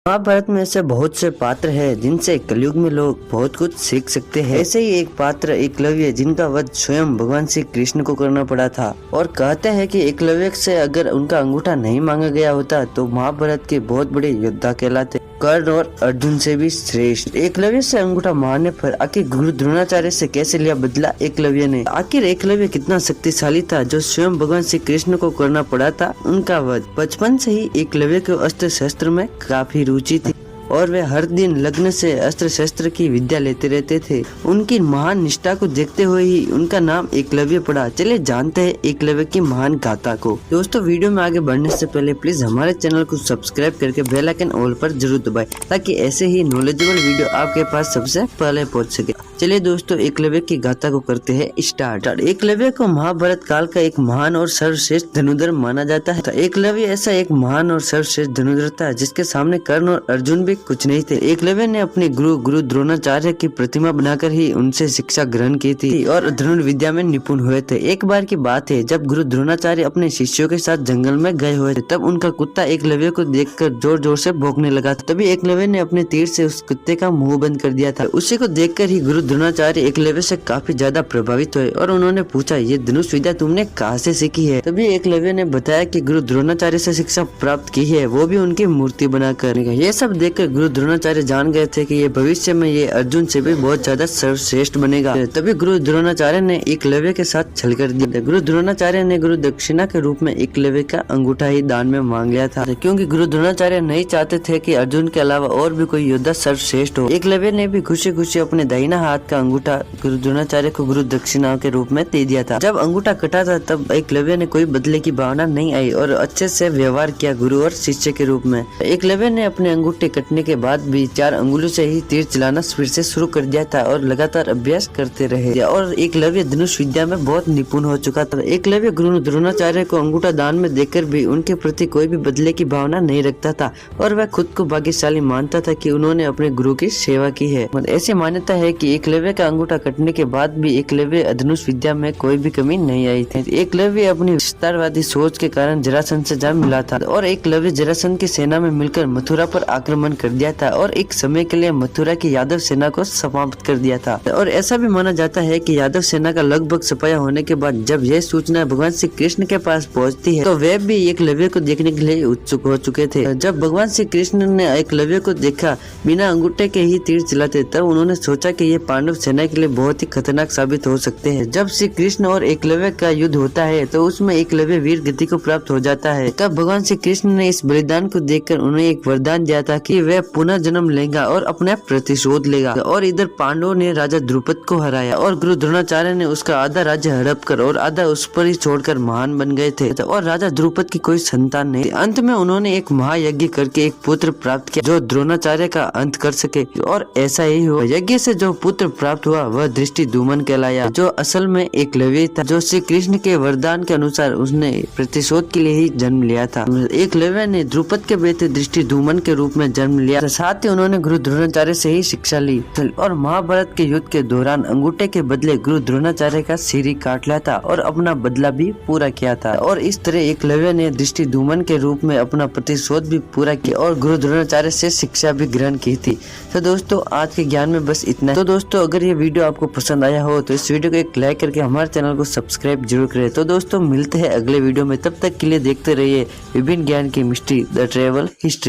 महाभारत में ऐसे बहुत से पात्र हैं जिनसे कलयुग में लोग बहुत कुछ सीख सकते हैं। ऐसे ही एक पात्र एकलव्य, जिनका वध स्वयं भगवान श्री कृष्ण को करना पड़ा था। और कहते हैं कि एकलव्य से अगर उनका अंगूठा नहीं मांगा गया होता तो महाभारत के बहुत बड़े योद्धा कहलाते। कर्ण और अर्जुन से भी श्रेष्ठ। एकलव्य से अंगूठा मारने पर आखिर गुरु द्रोणाचार्य से कैसे लिया बदला एकलव्य ने? आखिर एकलव्य कितना शक्तिशाली था जो स्वयं भगवान श्री कृष्ण को करना पड़ा था उनका वध। बचपन से ही एकलव्य को अस्त्र शस्त्र में काफी रुचि थी और वे हर दिन लग्न से अस्त्र शस्त्र की विद्या लेते रहते थे। उनकी महान निष्ठा को देखते हुए ही उनका नाम एकलव्य पड़ा। चलिए जानते हैं एकलव्य की महान गाथा को। दोस्तों, वीडियो में आगे बढ़ने से पहले प्लीज हमारे चैनल को सब्सक्राइब करके बेल आइकन ऑल पर जरूर दबाएं ताकि ऐसे ही नॉलेजेबल वीडियो आपके पास सबसे पहले पहुंच सके। चलिए दोस्तों, एकलव्य की गाथा को करते हैं स्टार्ट। एकलव्य को महाभारत काल का एक महान और सर्वश्रेष्ठ धनुर्धर माना जाता है। एकलव्य ऐसा एक महान और सर्वश्रेष्ठ धनुर्धर था जिसके सामने कर्ण और अर्जुन भी कुछ नहीं थे। एकलव्य ने अपने गुरु द्रोणाचार्य की प्रतिमा बनाकर ही उनसे शिक्षा ग्रहण की थी और धनुर्विद्या में निपुण हुए थे। एक बार की बात है जब गुरु द्रोणाचार्य अपने शिष्यों के साथ जंगल में गए हुए थे, तब उनका कुत्ता एकलव्य को देखकर जोर जोर से भौंकने लगा। तभी एकलव्य ने अपने तीर से उस कुत्ते का मुंह बंद कर दिया था। उसी को देखकर ही गुरु द्रोणाचार्य एकलव्य से काफी ज्यादा प्रभावित हुए और उन्होंने पूछा, ये धनुष विद्या तुमने कहाँ से सीखी है? तभी एकलव्य ने बताया कि गुरु द्रोणाचार्य से शिक्षा प्राप्त की है, वो भी उनकी मूर्ति बनाकर। ये सब देखकर गुरु द्रोणाचार्य जान गए थे कि ये भविष्य में ये अर्जुन से भी बहुत ज्यादा सर्वश्रेष्ठ बनेगा। तभी गुरु द्रोणाचार्य ने एकलव्य के साथ छल कर दिया। गुरु द्रोणाचार्य ने गुरु दक्षिणा के रूप में एकलव्य का अंगूठा ही दान में मांग लिया था, क्योंकि गुरु द्रोणाचार्य नहीं चाहते थे कि अर्जुन के अलावा और भी कोई योद्धा सर्वश्रेष्ठ हो। एकलव्य ने भी खुशी खुशी अपने दाहिना हाथ का अंगूठा गुरु द्रोणाचार्य को गुरु दक्षिणा के रूप में दे दिया था। जब अंगूठा कटा था तब एकलव्य ने कोई बदले की भावना नहीं आई और अच्छे से व्यवहार किया गुरु और शिष्य के रूप में। एकलव्य ने अपने अंगूठे कटने के बाद भी 4 अंगुलों से ही तीर चलाना फिर से शुरू कर दिया था और लगातार अभ्यास करते रहे और एकलव्य धनुष विद्या में बहुत निपुण हो चुका था। एकलव्य गुरु द्रोणाचार्य को अंगूठा दान में देकर भी उनके प्रति कोई भी बदले की भावना नहीं रखता था और वह खुद को भाग्यशाली मानता था कि उन्होंने अपने गुरु की सेवा की है। ऐसी मान्यता है कि एकलव्य का अंगूठा कटने के बाद भी एकलव्य धनुष विद्या में कोई भी कमी नहीं आई थी। एकलव्य अपनी विस्तारवादी सोच के कारण जरासंध से जा मिला था और एकलव्य जरासंध की सेना में मिलकर मथुरा पर आक्रमण कर दिया था और एक समय के लिए मथुरा की यादव सेना को समाप्त कर दिया था। और ऐसा भी माना जाता है कि यादव सेना का लगभग सफाया होने के बाद जब यह सूचना भगवान श्री कृष्ण के पास पहुंचती है तो वे भी एकलव्य को देखने के लिए उत्सुक हो चुके थे। जब भगवान श्री कृष्ण ने एकलव्य को देखा बिना अंगूठे के ही तीर चलाते, तब उन्होंने सोचा कि ये पांडव सेना के लिए बहुत ही खतरनाक साबित हो सकते हैं। जब श्री कृष्ण और एकलव्य का युद्ध होता है तो उसमें एकलव्य वीर गति को प्राप्त हो जाता है। तब भगवान श्री कृष्ण ने इस बलिदान को देखकर उन्हें एक वरदान दिया था कि वह पुनः जन्म लेगा और अपना प्रतिशोध लेगा। और इधर पांडवों ने राजा द्रुपद को हराया और गुरु द्रोणाचार्य ने उसका आधा राज्य हड़प कर और आधा उस पर ही छोड़कर महान बन गए थे और राजा द्रुपद की कोई संतान नहीं। अंत में उन्होंने एक महायज्ञ करके एक पुत्र प्राप्त किया जो द्रोणाचार्य का अंत कर सके और ऐसा ही हुआ। यज्ञ से जो पुत्र प्राप्त हुआ वह दृष्टिद्युम्न कहलाया, जो असल में एकलव्य था, जो श्री कृष्ण के वरदान के अनुसार उसने प्रतिशोध के लिए ही जन्म लिया था। एकलव्य ने द्रुपद के बेटे दृष्टिद्युम्न के रूप में जन्म लिया। साथ ही उन्होंने गुरु द्रोणाचार्य से ही शिक्षा ली और महाभारत के युद्ध के दौरान अंगूठे के बदले गुरु द्रोणाचार्य का सिर ही काट लिया था और अपना बदला भी पूरा किया था। और इस तरह एकलव्य ने दृष्टिद्युम्न के रूप में अपना प्रतिशोध भी पूरा किया और गुरु द्रोणाचार्य से शिक्षा भी ग्रहण की थी। तो दोस्तों, आज के ज्ञान में बस इतना। तो दोस्तों, अगर ये वीडियो आपको पसंद आया हो तो इस वीडियो को एक लाइक करके हमारे चैनल को सब्सक्राइब जरूर करें। तो दोस्तों, मिलते हैं अगले वीडियो में, तब तक के लिए देखते रहिए विभिन्न ज्ञान की मिस्ट्री द ट्रेवल हिस्ट्री।